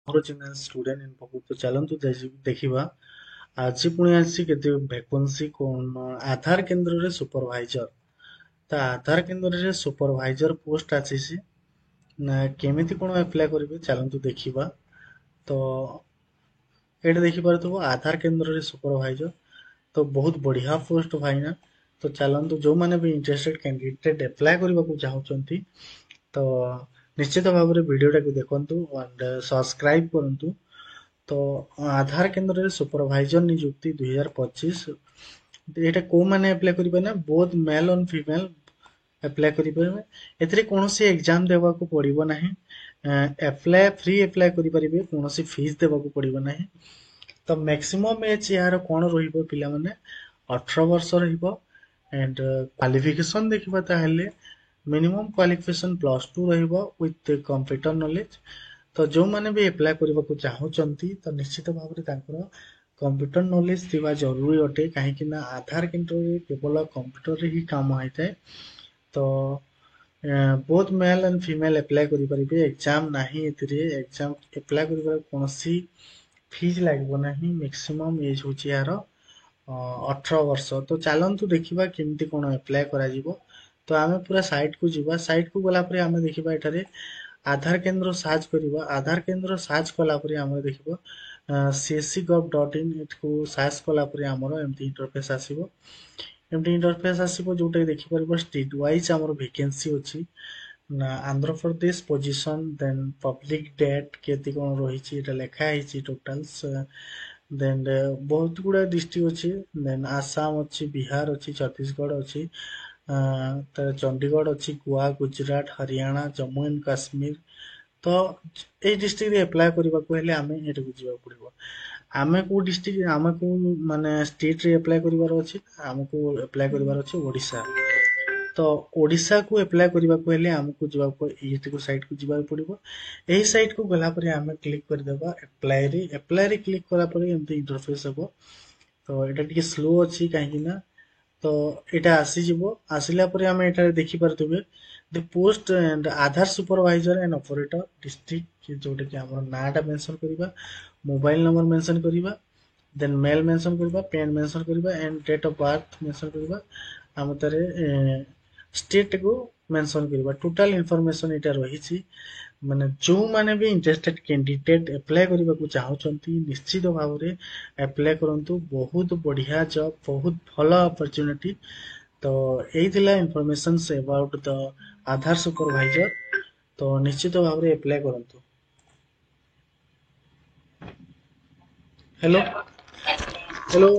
original student in Boku तो ଚାଲନ୍ତୁ ଦେଖିବା ଆଜି ପୁଣି ଆସିଛି କେତେ ଭ୍ୟାକେନ୍ସି କଣ ଆଧାର କେନ୍ଦ୍ରରେ ସୁପରଭାଇଜର ତ ଆଧାର କେନ୍ଦ୍ରରେ ସୁପରଭାଇଜର ପୋଷ୍ଟ ଆସିଛି ନା କେମିତି କଣ ଆପ୍ଲାଏ କରିବେ ଚାଲନ୍ତୁ ଦେଖିବା ତ ଏଇଟା ଦେଖିପାରୁଥିବ ଆଧାର କେନ୍ଦ୍ରରେ ସୁପରଭାଇଜର ତ ବହୁତ ବଢିଆ ପୋଷ୍ଟ ଭାଇନା ତ ଚାଲନ୍ତୁ ଯୋଉମାନେ ବି ଇଣ୍ଟରେଷ୍ଟେଡ କ୍ୟାଣ୍ଡିଡେଟ୍ ଆପ୍ଲାଏ କରିବାକୁ ଚାହୁଁଛନ୍ତି ତ ନିଶ୍ଚିତ ଭାବରେ ଭିଡିଓଟାକୁ ଦେଖନ୍ତୁ ଆଣ୍ଡ ସବସ୍କ୍ରାଇବ କରନ୍ତୁ ତ ଆଧାର କେନ୍ଦ୍ରରେ ସୁପରଭାଇଜର ନିଯୁକ୍ତି 2025 ଏଇଟା କୋଉମାନେ ଆପ୍ଲାଏ କରିବେ ନା both mail on female apply କରିପାରିବେ ଏଥିରେ କୌଣସି ଏକ୍ଜାମ ଦେବାକୁ ପଡିବ ନାହିଁ ଫ୍ରି ଆପ୍ଲାଏ କରିପାରିବେ କୌଣସି ଫିସ୍ ଦେବାକୁ ପଡିବ ନାହିଁ ତ ମ୍ୟାକ୍ସିମମ୍ ଏଜ୍ ଏହାର କଣ ରହିବ ପିଲାମାନେ 18 ବର୍ଷ ରହିବ ଆଣ୍ଡ କ୍ୱାଲିଫିକେସନ ଦେଖିବା ତାହେଲେ ମିନିମମ୍ କ୍ୱାଲିଫିକେସନ +2 ରହିବ ୱିଥ୍ କମ୍ପ୍ୟୁଟର ନଲେଜ ତ ଯୋଉମାନେ ବି ଆପ୍ଲାଏ କରିବାକୁ ଚାହୁଁଛନ୍ତି ତ ନିଶ୍ଚିତ ଭାବରେ ତାଙ୍କର କମ୍ପ୍ୟୁଟର ନଲେଜ ଥିବା ଜରୁରୀ ଅଟେ କାହିଁକି ନା ଆଧାର କେନ୍ଦ୍ରରେ କେବଳ କମ୍ପ୍ୟୁଟରରେ ହିଁ କାମ ହେଇଥାଏ ତ both mail and female apply କରିପାରିବେ ଏକ୍ଜାମ ନାହିଁ ଏଥିରେ ଏକ୍ଜାମ ଆପ୍ଲାଏ କରିବାର କୌଣସି ଫିସ୍ ଲାଗିବ ନାହିଁ ମ୍ୟାକ୍ସିମମ୍ ଏଜ୍ ହଉଛି ଏହାର 18 ବର୍ଷ ତ ଚାଲନ୍ତୁ ଦେଖିବା କେମିତି କଣ ଆପ୍ଲାଏ କରାଯିବ ତ ଆମେ ପୁରା ସାଇଟକୁ ଯିବା ସାଇଟକୁ ଗଲା ପରେ ଆମେ ଦେଖିବା ଏଠାରେ ଆଧାର କେନ୍ଦ୍ର ସାର୍ଚ୍ଚ କରିବା ଆଧାର କେନ୍ଦ୍ର ସାର୍ଚ୍ଚ କଲା ପରେ ଆମେ ଦେଖିବ csc.gov.in ଏଠୁ ସାର୍ଚ୍ଚ କଲା ପରେ ଆମର ଏମିତି ଇଣ୍ଟରଫେସ୍ ଆସିବ ଏମିତି ଇଣ୍ଟରଫେସ୍ ଆସିବ ଯୋଉଟା କି ଦେଖିପାରିବ ଷ୍ଟେଟ୍ ୱାଇଜ ଆମର ଭେକେନ୍ସି ଅଛି ନା ଆନ୍ଧ୍ରପ୍ରଦେଶ ପୋଜିସନ ଦେନ୍ ପବ୍ଲିକ ଡେଟ୍ କେତେ କଣ ରହିଛି ଏଟା ଲେଖା ହେଇଛି ଟୋଟାଲ ଦେନ୍ ବହୁତ ଗୁଡାଏ ଡିଷ୍ଟ୍ରିକ୍ଟ ଅଛି ଦେନ୍ ଆସାମ ଅଛି ବିହାର ଅଛି ଛତିଶଗଡ଼ ଅଛି ତ ଚଣ୍ଡିଗଡ଼ ଅଛି ଗୋଆ ଗୁଜୁରାଟ ହରିୟାଣା ଜମ୍ମୁ ଆଣ୍ଡ କାଶ୍ମୀର ତ ଏଇ ଡିଷ୍ଟ୍ରିକ୍ଟରେ ଆପ୍ଲାଏ କରିବାକୁ ହେଲେ ଆମେ ଏଠାକୁ ଯିବାକୁ ପଡିବ ଆମେ କୋଉ ଡିଷ୍ଟ୍ରିକ୍ଟ ଆମେ କୋଉ ମାନେ ଷ୍ଟେଟରେ ଆପ୍ଲାଏ କରିବାର ଅଛି ଆମକୁ ଆପ୍ଲାଏ କରିବାର ଅଛି ଓଡିଶା ତ ଓଡିଶାକୁ ଆପ୍ଲାଏ କରିବାକୁ ହେଲେ ଆମକୁ ଯିବାକୁ ଏଇଟିକୁ ସାଇଟକୁ ଯିବାକୁ ପଡିବ ଏହି ସାଇଟକୁ ଗଲା ପରେ ଆମେ କ୍ଲିକ୍ କରିଦେବା ଆପ୍ଲାଏରେ କ୍ଲିକ୍ କଲା ପରେ ଏମିତି ଇଣ୍ଟରଫେସ୍ ହବ ତ ଏଇଟା ଟିକେ ସ୍ଲୋ ଅଛି କାହିଁକି ନା ତ ଏଇଟା ଆସିଯିବ ଆସିଲା ପରେ ଆମେ ଏଠାରେ ଦେଖିପାରୁଥିବେ the post and Aadhaar supervisor and operator district ଯୋଉଟା କି ଆମର ନାଁଟା ମେନସନ କରିବା ମୋବାଇଲ ନମ୍ବର ମେନସନ କରିବା ଦେନ୍ ମେଲ୍ ମେନସନ କରିବା ପେନ୍ ମେନସନ କରିବା and date of birth mention କରିବା ଆମ ତାରେ ଷ୍ଟେଟକୁ ମେନସନ କରିବା ଟୋଟାଲ ଇନଫରମେସନ ଏଇଟା ରହିଛି ମାନେ ଯୋଉମାନେ ବି ଇଣ୍ଟରେଷ୍ଟେଡ କ୍ୟାଣ୍ଡିଡେଟ୍ ଆପ୍ଲାଏ କରିବାକୁ ଚାହୁଁଛନ୍ତି ନିଶ୍ଚିତ ଭାବରେ ଆପ୍ଲାଏ କରନ୍ତୁ ବହୁତ ବଢିଆ ଜବ୍ ବହୁତ ଭଲ ଅପରଚ୍ୟୁନିଟି ତ ଏଇ ଥିଲା information about the Aadhaar supervisor ତ ନିଶ୍ଚିତ ଭାବରେ ଆପ୍ଲାଏ କରନ୍ତୁ ହ୍ୟାଲୋ ହ୍ୟାଲୋ